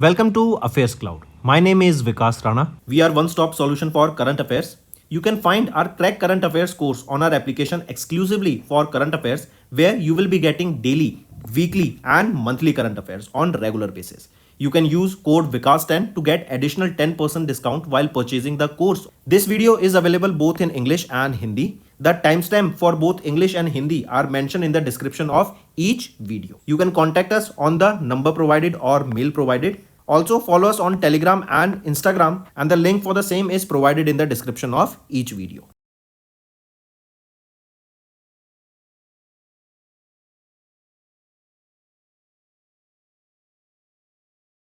Welcome to AffairsCloud. My name is Vikas Rana. We are one-stop solution for current affairs. You can find our Crack Current Affairs course on our application exclusively for current affairs, where you will be getting daily, weekly and monthly current affairs on regular basis. You can use code VIKAS10 to get additional 10% discount while purchasing the course. This video is available both in English and Hindi. The timestamp for both English and Hindi are mentioned in the description of each video. You can contact us on the number provided or mail provided. Also follow us on Telegram and Instagram, and the link for the same is provided in the description of each video.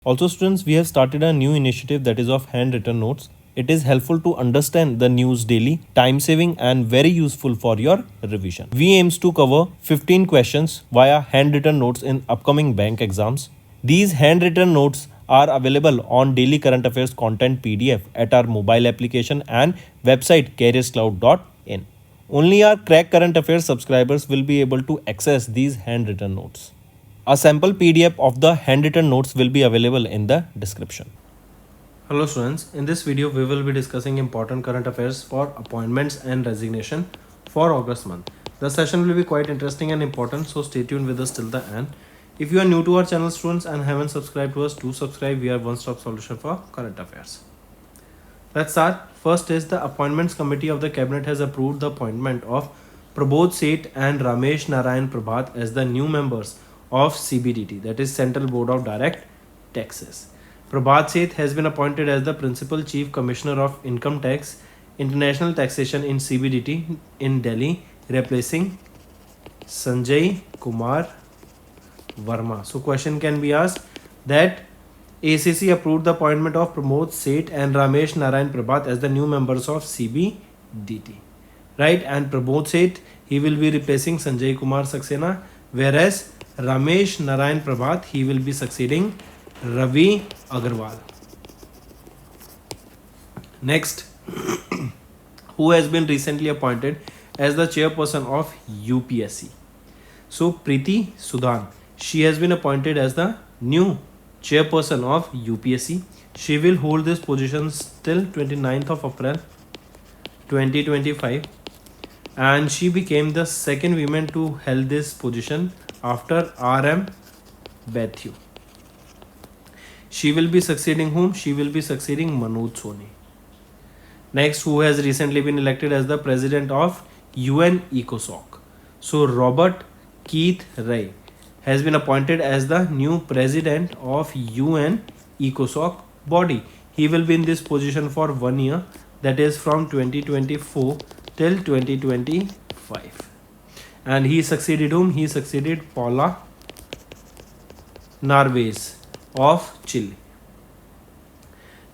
Also students, we have started a new initiative that is of handwritten notes. It is helpful to understand the news daily, time saving and very useful for your revision. We aims to cover 15 questions via handwritten notes in upcoming bank exams. These handwritten notes are available on daily current affairs content PDF at our mobile application and website careerscloud.in. Only our Crack Current Affairs subscribers will be able to access these handwritten notes. A sample PDF of the handwritten notes will be available in the description. Hello students, in this video we will be discussing important current affairs for appointments and resignation for August month. The session will be quite interesting and important, so stay tuned with us till the end. If you are new to our channel students and haven't subscribed to us, do subscribe. We are one-stop solution for current affairs. Let's start. First is the Appointments Committee of the Cabinet has approved the appointment of Prabodh Seth and Ramesh Narayan Prabhat as the new members of CBDT, that is Central Board of Direct Taxes. Prabhat Seth has been appointed as the Principal Chief Commissioner of Income Tax, International Taxation in CBDT in Delhi, replacing Sanjay Kumar Verma. So question can be asked that ACC approved the appointment of Pramod Seth and Ramesh Narayan Prabhat as the new members of CBDT. Right? And Pramod Seth, he will be replacing Sanjay Kumar Saxena, whereas Ramesh Narayan Prabhat, he will be succeeding Ravi Agarwal. Next, who has been recently appointed as the chairperson of UPSC? So Preeti Sudhan, she has been appointed as the new chairperson of UPSC. She will hold this position till 29th of April 2025, and she became the second woman to hold this position after RM Bathew. She will be succeeding whom? She will be succeeding Manoj Soni. Next, who has recently been elected as the president of UN ECOSOC? So Robert Keith Ray has been appointed as the new president of UN ECOSOC body. He will be in this position for 1 year, that is from 2024 till 2025. And he succeeded whom? He succeeded Paula Narvaez of Chile.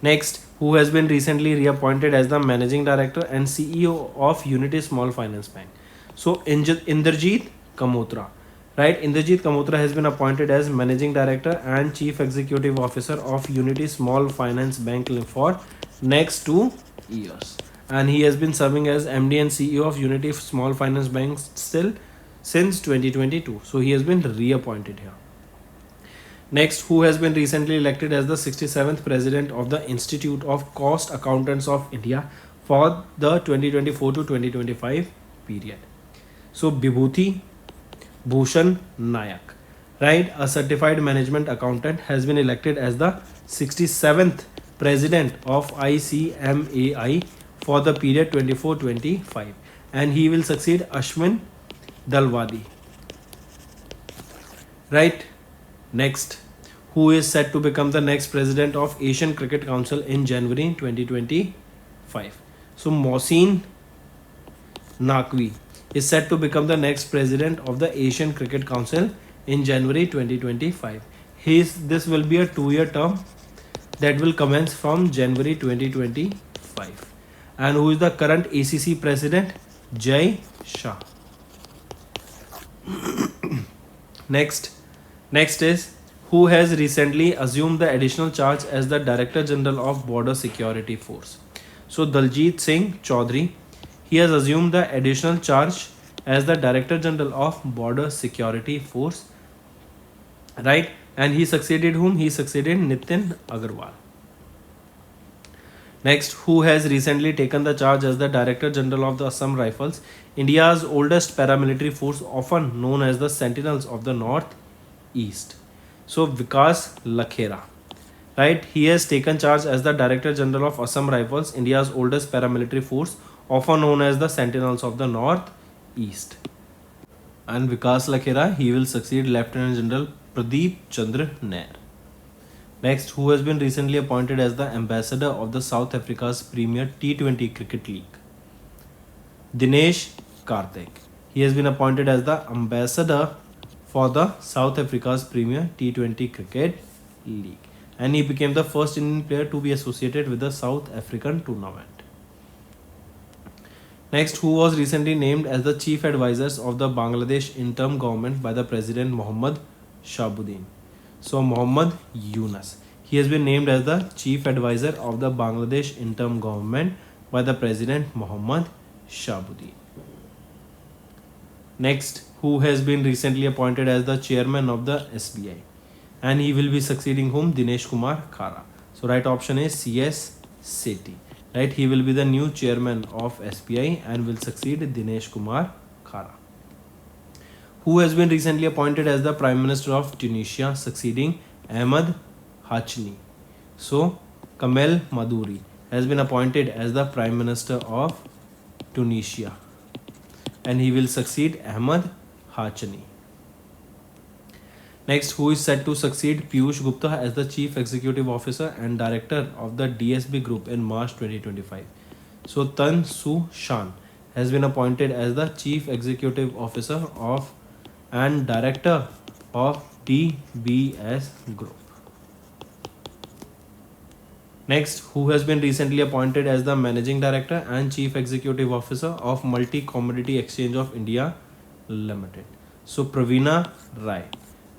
Next, who has been recently reappointed as the managing director and CEO of Unity Small Finance Bank? So Inderjeet Kamotra. Right, Inderjeet Kamotra has been appointed as Managing Director and Chief Executive Officer of Unity Small Finance Bank for next 2 years. And he has been serving as MD and CEO of Unity Small Finance Bank still since 2022. So he has been reappointed here. Next, who has been recently elected as the 67th President of the Institute of Cost Accountants of India for the 2024 to 2025 period. So Bibhuti Bhushan Nayak, right, a certified management accountant, has been elected as the 67th president of ICMAI for the period 24-25, and he will succeed Ashwin Dalwadi. Right. Next, who is set to become the next president of Asian Cricket Council in January 2025? So Mohsin Naqvi is set to become the next president of the Asian Cricket Council in January 2025. This will be a 2-year term that will commence from January 2025. And who is the current ACC president? Jay Shah. Next is who has recently assumed the additional charge as the Director General of Border Security Force. So Daljit Singh Chaudhary, he has assumed the additional charge as the Director General of Border Security Force. Right, And he succeeded whom? He succeeded Nitin Agarwal. Next, who has recently taken the charge as the Director General of the Assam Rifles, India's oldest paramilitary force, often known as the Sentinels of the North East. So Vikas Lakhera, right? He has taken charge as the Director General of Assam Rifles, India's oldest paramilitary force, often known as the Sentinels of the North East. And Vikas Lakhera, he will succeed Lieutenant General Pradeep Chandra Nair. Next, who has been recently appointed as the ambassador of the South Africa's premier T20 cricket league? Dinesh Karthik. He has been appointed as the ambassador for the South Africa's premier T20 cricket league, and he became the first Indian player to be associated with the South African tournament. Next, who was recently named as the chief advisors of the Bangladesh interim government by the President Mohammad Shabuddin? So Mohammad Yunus. He has been named as the chief advisor of the Bangladesh interim government by the President Mohammad Shabuddin. Next, who has been recently appointed as the chairman of the SBI? And he will be succeeding whom? Dinesh Kumar Khara. So right option is CS Sethi. Right, he will be the new chairman of SBI and will succeed Dinesh Kumar Khara. Who has been recently appointed as the Prime Minister of Tunisia, succeeding Ahmed Hachni? So Kamel Maduri has been appointed as the Prime Minister of Tunisia and he will succeed Ahmed Hachni. Next, who is set to succeed Piyush Gupta as the Chief Executive Officer and Director of the DSB Group in March 2025? So Tan Su Shan has been appointed as the Chief Executive Officer of and Director of DBS Group. Next, who has been recently appointed as the Managing Director and Chief Executive Officer of Multi Commodity Exchange of India Limited? So Praveena Rai,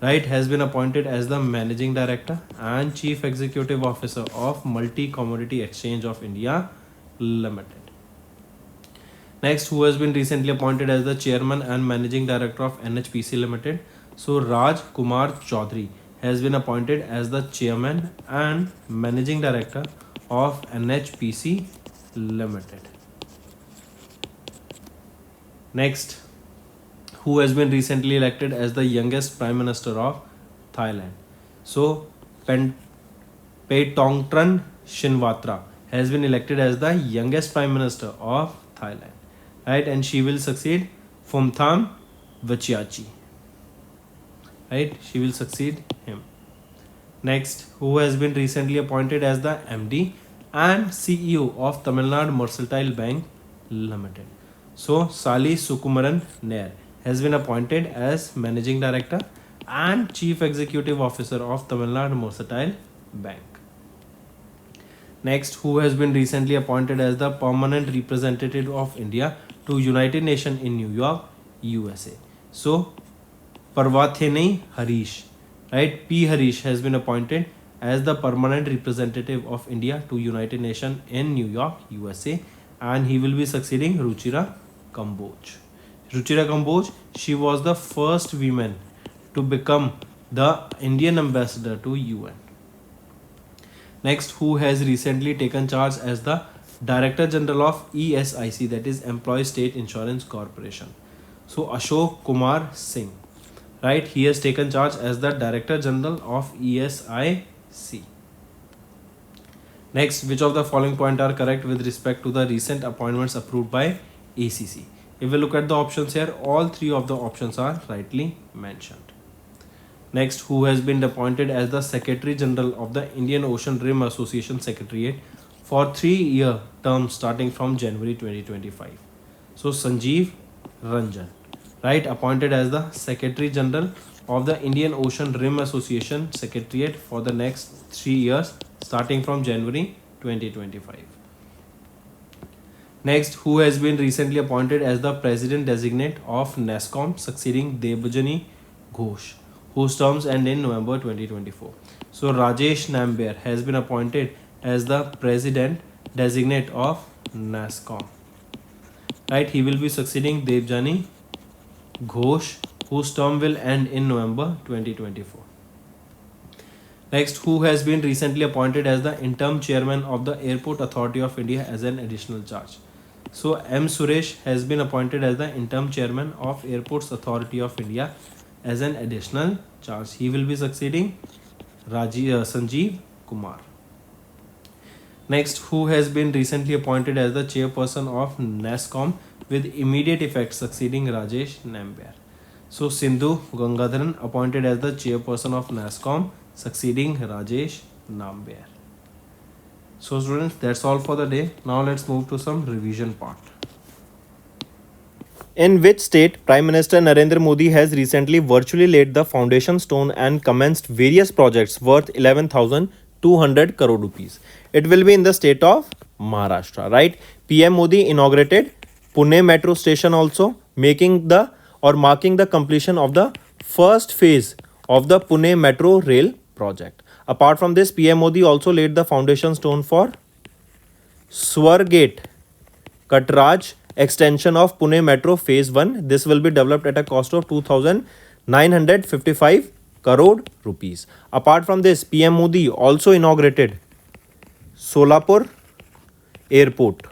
right, has been appointed as the Managing Director and Chief Executive Officer of Multi Commodity Exchange of India Limited. Next, who has been recently appointed as the Chairman and Managing Director of NHPC Limited? So Raj Kumar Chaudhary has been appointed as the Chairman and Managing Director of NHPC Limited. Next, who has been recently elected as the youngest Prime Minister of Thailand? So Paetongtran Shinawatra has been elected as the youngest Prime Minister of Thailand, right? And she will succeed Phumtham Vachyachi, right? She will succeed him. Next, who has been recently appointed as the MD and CEO of Tamil Nadu Mercantile Bank Limited? So Sali Sukumaran Nair has been appointed as Managing Director and Chief Executive Officer of Tamil Nadu Mercantile Bank. Next, who has been recently appointed as the Permanent Representative of India to United Nations in New York, USA? So Parvatheni Harish, right? P. Harish has been appointed as the Permanent Representative of India to United Nations in New York, USA, and he will be succeeding Ruchira Kamboj. Ruchira Kamboj, she was the first woman to become the Indian ambassador to UN. Next, who has recently taken charge as the Director General of ESIC, that is Employee State Insurance Corporation? So Ashok Kumar Singh, right? He has taken charge as the Director General of ESIC. Next, which of the following points are correct with respect to the recent appointments approved by ACC? If we look at the options here, all three of the options are rightly mentioned. Next, who has been appointed as the Secretary General of the Indian Ocean Rim Association Secretariat for 3-year term starting from January 2025? So Sanjeev Ranjan, right, appointed as the Secretary General of the Indian Ocean Rim Association Secretariat for the next 3 years starting from January 2025. Next, who has been recently appointed as the President Designate of NASSCOM, succeeding Debojani Ghosh, whose terms end in November 2024. So Rajesh Nambiar has been appointed as the President Designate of NASSCOM, right? He will be succeeding Next, who has been recently appointed as the interim chairman of the Airport Authority of India as an additional charge? So M. Suresh has been appointed as the interim chairman of Airports Authority of India as an additional charge. He will be succeeding Sanjeev Kumar. Next, who has been recently appointed as the chairperson of NASCOM with immediate effect, succeeding Rajesh Nambiar. So Sindhu Gangadharan appointed as the chairperson of NASCOM, succeeding Rajesh Nambiar. So students, that's all for the day. Now let's move to some revision part. In which state Prime Minister Narendra Modi has recently virtually laid the foundation stone and commenced various projects worth 11,200 crore rupees? It will be in the state of Maharashtra, right? PM Modi inaugurated Pune metro station also, marking the completion of the first phase of the Pune metro rail project. Apart from this, PM Modi also laid the foundation stone for Swargate Katraj extension of Pune Metro Phase 1. This will be developed at a cost of 2,955 crore rupees. Apart from this, PM Modi also inaugurated Solapur Airport.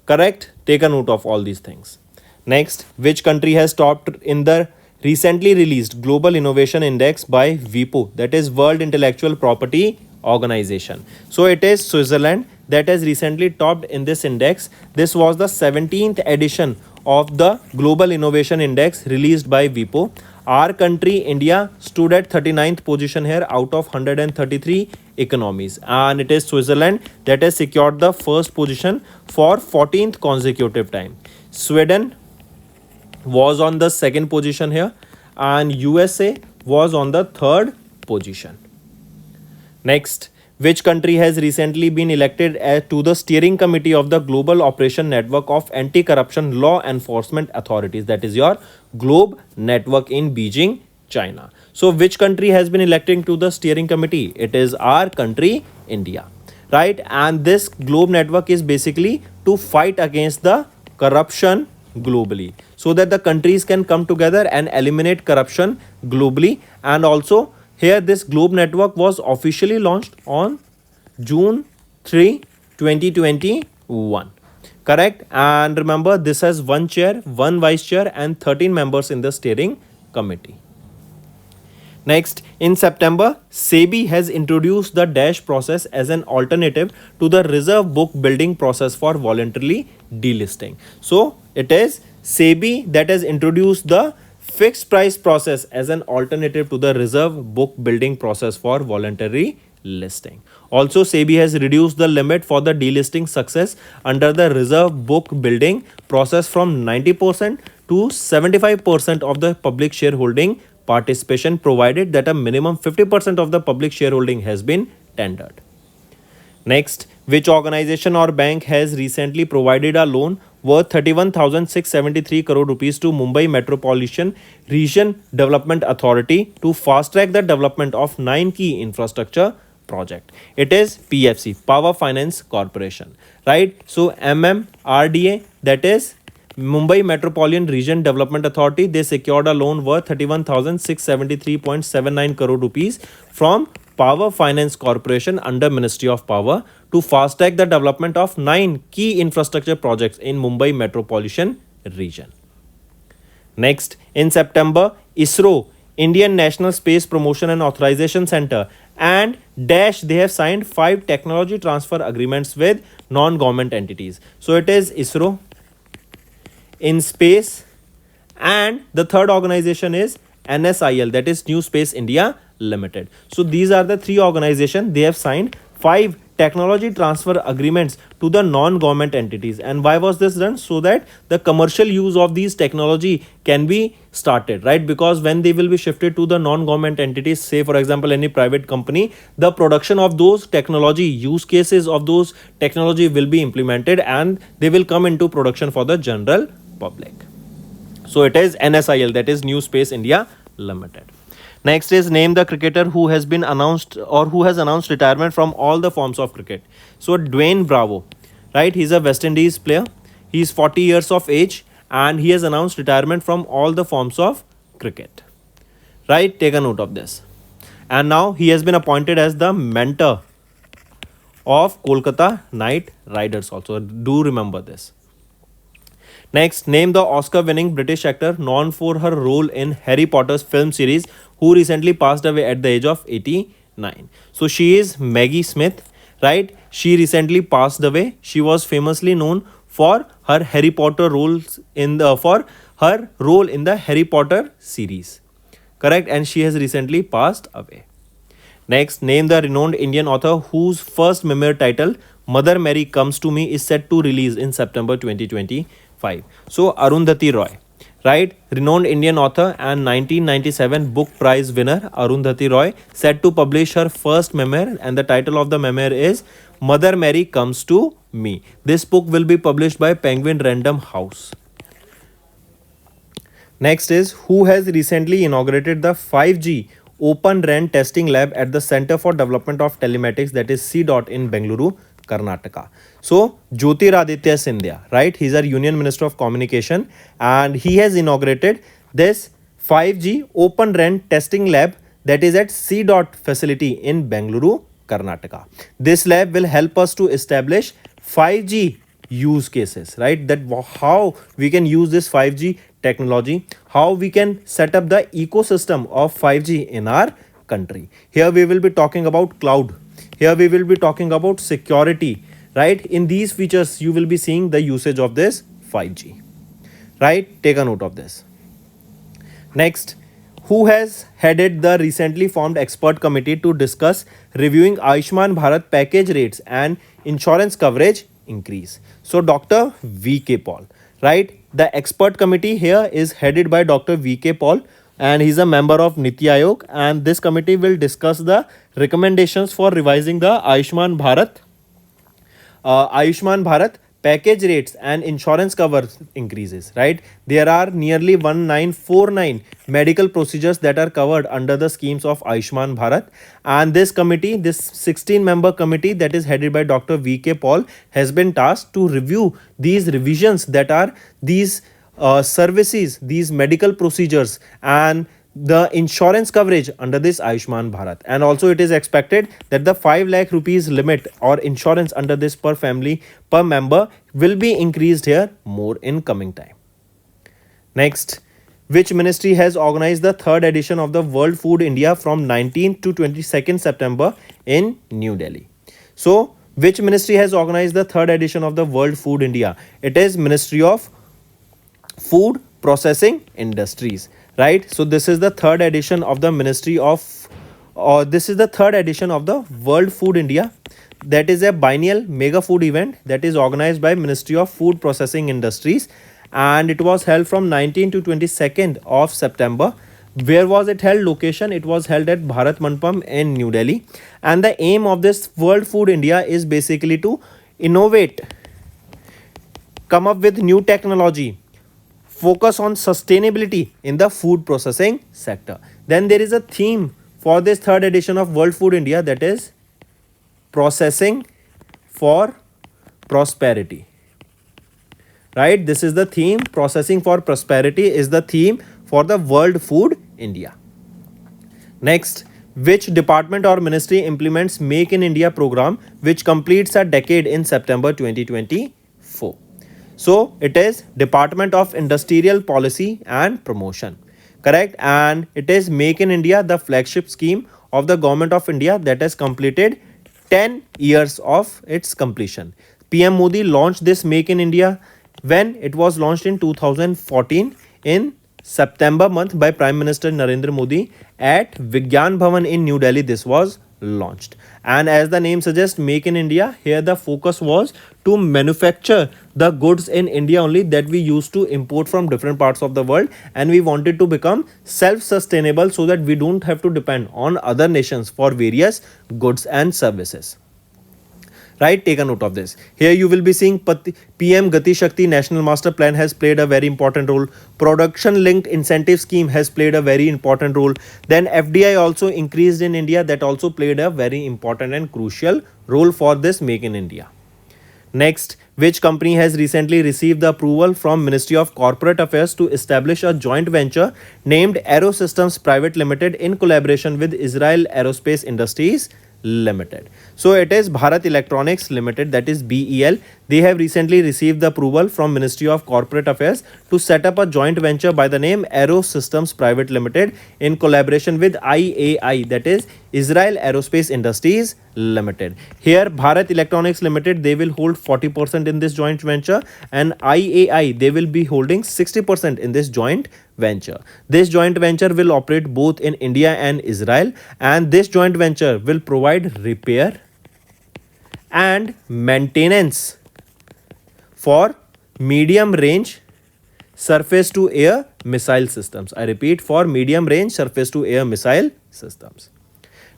Correct? Take a note of all these things. Next, which country has topped in the recently released Global Innovation Index by WIPO, that is World Intellectual Property Organization? So it is Switzerland that has recently topped in this index. This was the 17th edition of the Global Innovation Index released by WIPO. Our country, India, stood at 39th position here out of 133 economies. And it is Switzerland that has secured the first position for 14th consecutive time. Sweden was on the second position here, and USA was on the third position. Next, which country has recently been elected to the steering committee of the Global Operation Network of Anti-Corruption Law Enforcement Authorities, that is your GLOBE network in Beijing, China? So which country has been elected to the steering committee? It is our country, India, right? And this GLOBE network is basically to fight against the corruption globally, so that the countries can come together and eliminate corruption globally. And also here, this GLOBE network was officially launched on June 3, 2021. Correct? And remember, this has one chair, one vice chair, and 13 members in the steering committee. Next, in September, SEBI has introduced the DASH process as an alternative to the reserve book building process for voluntarily delisting. So it is SEBI that has introduced the fixed price process as an alternative to the reserve book building process for voluntary listing. Also, SEBI has reduced the limit for the delisting success under the reserve book building process from 90% to 75% of the public shareholding participation, provided that a minimum 50% of the public shareholding has been tendered. Next, which organization or bank has recently provided a loan worth 31,673 crore rupees to Mumbai Metropolitan Region Development Authority to fast track the development of 9 key infrastructure project? It is PFC, Power Finance Corporation, right? So MMRDA, that is Mumbai Metropolitan Region Development Authority, they secured a loan worth 31,673.79 crore rupees from Power Finance Corporation under Ministry of Power to fast track the development of 9 key infrastructure projects in Mumbai Metropolitan Region. Next, in September, ISRO, Indian National Space Promotion and Authorization Center, and DASH, they have signed 5 technology transfer agreements with non-government entities. So it is ISRO, in space, and the third organization is NSIL, that is New Space India Limited. So these are the 3 organizations. They have signed 5 technology transfer agreements to the non-government entities. And why was this done? So that the commercial use of these technology can be started, right? Because when they will be shifted to the non-government entities, say for example any private company, the production of those technology, use cases of those technology will be implemented and they will come into production for the general public. So it is NSIL, that is New Space India Limited. Next is name the cricketer who has been announced or who has announced retirement from all the forms of cricket. So Dwayne Bravo, right? He's a West Indies player. He's 40 years of age and he has announced retirement from all the forms of cricket. Right? Take a note of this. and now he has been appointed as the mentor of Kolkata Knight Riders also. Do remember this. Next, name the Oscar-winning British actor known for her role in Harry Potter's film series who recently passed away at the age of 89. So she is Maggie Smith, right? She recently passed away. She was famously known for her Harry Potter roles in the for her role in the Harry Potter series. Correct? And she has recently passed away. Next, name the renowned Indian author whose first memoir title Mother Mary Comes to Me is set to release in September 2025. So Arundhati Roy, right? Renowned Indian author and 1997 book prize winner Arundhati Roy set to publish her first memoir, and the title of the memoir is Mother Mary Comes to Me. This book will be published by Penguin Random House. Next is who has recently inaugurated the 5G Open RAN testing lab at the Center for Development of Telematics, that is CDOT in Bengaluru, Karnataka. So Jyotiraditya Scindia, right? He's our Union Minister of Communication, and he has inaugurated this 5G Open RAN testing lab that is at CDOT facility in Bengaluru, Karnataka. This lab will help us to establish 5G use cases, right? That how we can use this 5G technology, how we can set up the ecosystem of 5G in our country. Here we will be talking about cloud. Here we will be talking about security, right? In these features, you will be seeing the usage of this 5G, right? Take a note of this. Next, who has headed the recently formed expert committee to discuss reviewing Ayushman Bharat package rates and insurance coverage increase? So Dr. V.K. Paul, right? The expert committee here is headed by Dr. V.K. Paul, and he's a member of Niti Aayog, and this committee will discuss the recommendations for revising the Ayushman Bharat package rates and insurance cover increases, right? There are nearly 1949 medical procedures that are covered under the schemes of Ayushman Bharat, and this committee, this 16-member committee that is headed by Dr. V.K. Paul, has been tasked to review these revisions that are these services, these medical procedures and the insurance coverage under this Ayushman Bharat. And also it is expected that the 5 lakh rupees limit or insurance under this per family per member will be increased here more in coming time. Next, which ministry has organized the third edition of the World Food India from 19th to 22nd September in New Delhi? So which ministry has organized the third edition of the World Food India? It is Ministry of Food Processing Industries, right? So this is the third edition of the Ministry of, or this is the third edition of the World Food India. That is a biennial mega food event that is organized by Ministry of Food Processing Industries, and it was held from 19th to 22nd of September. Where was it held? Location, it was held at Bharat Mandapam in New Delhi, and the aim of this World Food India is basically to innovate, come up with new technology, focus on sustainability in the food processing sector. Then there is a theme for this third edition of World Food India, that is processing for prosperity, right? This is the theme. Processing for prosperity is the theme for the World Food India. Next, which department or ministry implements Make in India program which completes a decade in September 2024? So it is Department of Industrial Policy and Promotion, correct? And it is Make in India, the flagship scheme of the Government of India that has completed 10 years of its completion. PM Modi launched this Make in India when it was launched in 2014 in September month by Prime Minister Narendra Modi at Vigyan Bhavan in New Delhi. This was launched, and as the name suggests, Make in India, here the focus was to manufacture the goods in India only that we used to import from different parts of the world, and we wanted to become self-sustainable so that we don't have to depend on other nations for various goods and services. Right, take a note of this. Here you will be seeing PM Gati Shakti National Master Plan has played a very important role. Production linked incentive scheme has played a very important role. Then FDI also increased in India, that also played a very important and crucial role for this Make in India. Next, Which company has recently received the approval from Ministry of Corporate Affairs to establish a joint venture named Aero Systems Private Limited in collaboration with Israel Aerospace Industries Limited? So it is Bharat Electronics Limited, that is BEL. They have recently received the approval from Ministry of Corporate Affairs to set up a joint venture by the name Aero Systems Private Limited in collaboration with IAI, that is Israel Aerospace Industries Limited. Here Bharat Electronics Limited, they will hold 40% in this joint venture, and IAI, they will be holding 60% in this joint venture. This joint venture will operate both in India and Israel, and this joint venture will provide repair and maintenance for medium range surface to air missile systems. I repeat, for medium range surface to air missile systems.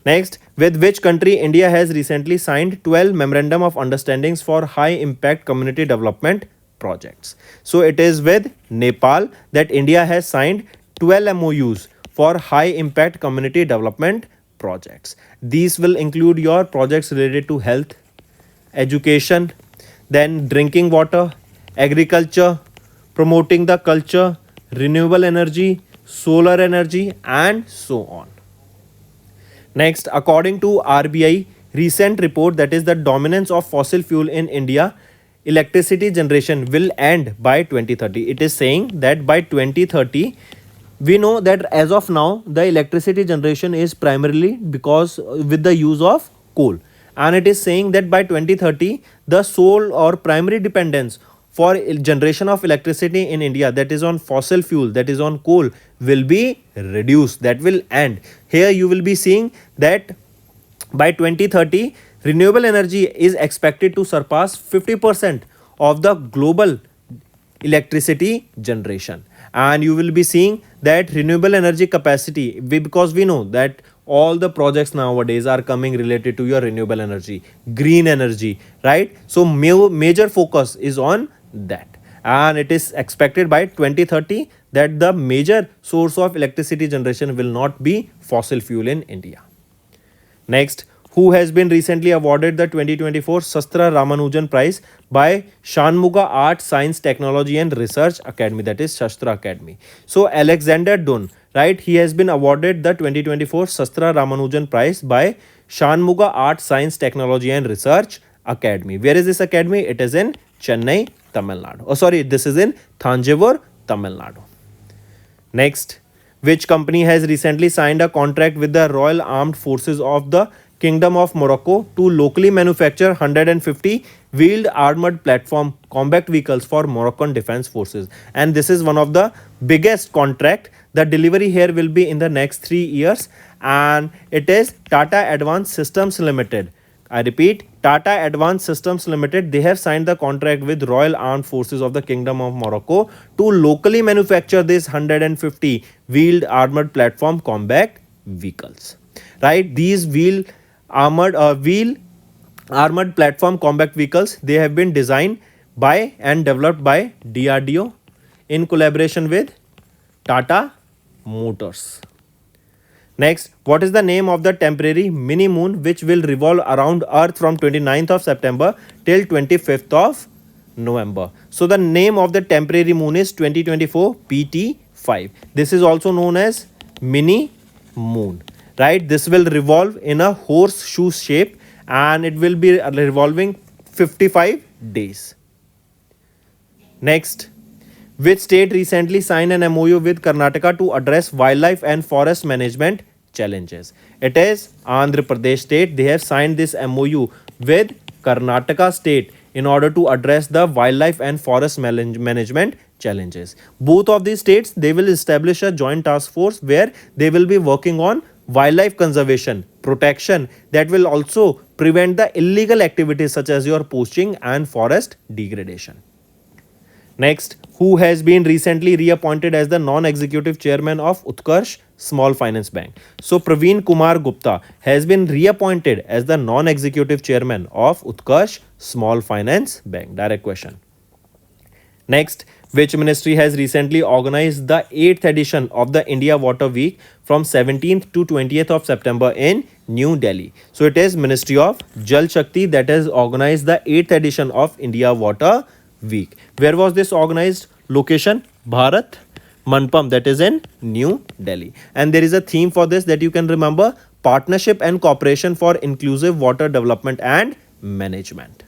Next, with which country India has recently signed 12 memorandum of understandings for high impact community development projects? So it is with Nepal that India has signed 12 MOUs for high impact community development projects. These will include your projects related to health, education, then drinking water, agriculture, promoting the culture, renewable energy, solar energy, and so on. Next, according to RBI recent report, that is the dominance of fossil fuel in India, electricity generation will end by 2030. It is saying that by 2030, we know that as of now, the electricity generation is primarily because with the use of coal. And it is saying that by 2030, the sole or primary dependence for generation of electricity in India, that is on fossil fuel, that is on coal, will be reduced. That will end. Here you will be seeing that by 2030, renewable energy is expected to surpass 50% of the global electricity generation. And you will be seeing that renewable energy capacity, because we know that all the projects nowadays are coming related to your renewable energy, green energy, right? So major focus is on that, and it is expected by 2030 that the major source of electricity generation will not be fossil fuel in India. Next, who has been recently awarded the 2024 Sastra Ramanujan Prize by Shanmuga Art, Science, Technology and Research Academy, that is Shastra Academy. So Alexander Dunn, right, he has been awarded the 2024 Sastra Ramanujan Prize by Shanmuga Art, Science, Technology and Research Academy. Where is this academy? It is in Chennai, Tamil Nadu. Oh sorry, this is in Thanjavur, Tamil Nadu. Next, which company has recently signed a contract with the Royal Armed Forces of the Kingdom of Morocco to locally manufacture 150 wheeled armored platform combat vehicles for Moroccan Defense Forces? And this is one of the biggest contract. The delivery here will be in the next 3 years, and it is Tata Advanced Systems Limited. I repeat, Tata Advanced Systems Limited, they have signed the contract with Royal Armed Forces of the Kingdom of Morocco to locally manufacture this 150 wheeled armored platform combat vehicles. Right? These wheel armored platform combat vehicles, they have been designed by and developed by DRDO in collaboration with Tata Motors. Next, what is the name of the temporary mini moon which will revolve around Earth from 29th of September till 25th of November? So the name of the temporary moon is 2024 PT5. This is also known as mini moon. Right, this will revolve in a horseshoe shape and it will be revolving 55 days. Next, which state recently signed an MOU with Karnataka to address wildlife and forest management challenges? It is Andhra Pradesh state. They have signed this MOU with Karnataka state in order to address the wildlife and forest management challenges. Both of these states, they will establish a joint task force where they will be working on wildlife conservation, protection, that will also prevent the illegal activities such as your poaching and forest degradation. Next, who has been recently reappointed as the non-executive chairman of Utkarsh Small Finance Bank? So Praveen Kumar Gupta has been reappointed as the non-executive chairman of Utkarsh Small Finance Bank. Direct question. Next, which ministry has recently organized the 8th edition of the India Water Week from 17th to 20th of September in New Delhi? So it is Ministry of Jal Shakti that has organized the 8th edition of India Water Week. Where was this organized? Location Bharat Mandapam, that is in New Delhi. And there is a theme for this that you can remember: partnership and cooperation for inclusive water development and management.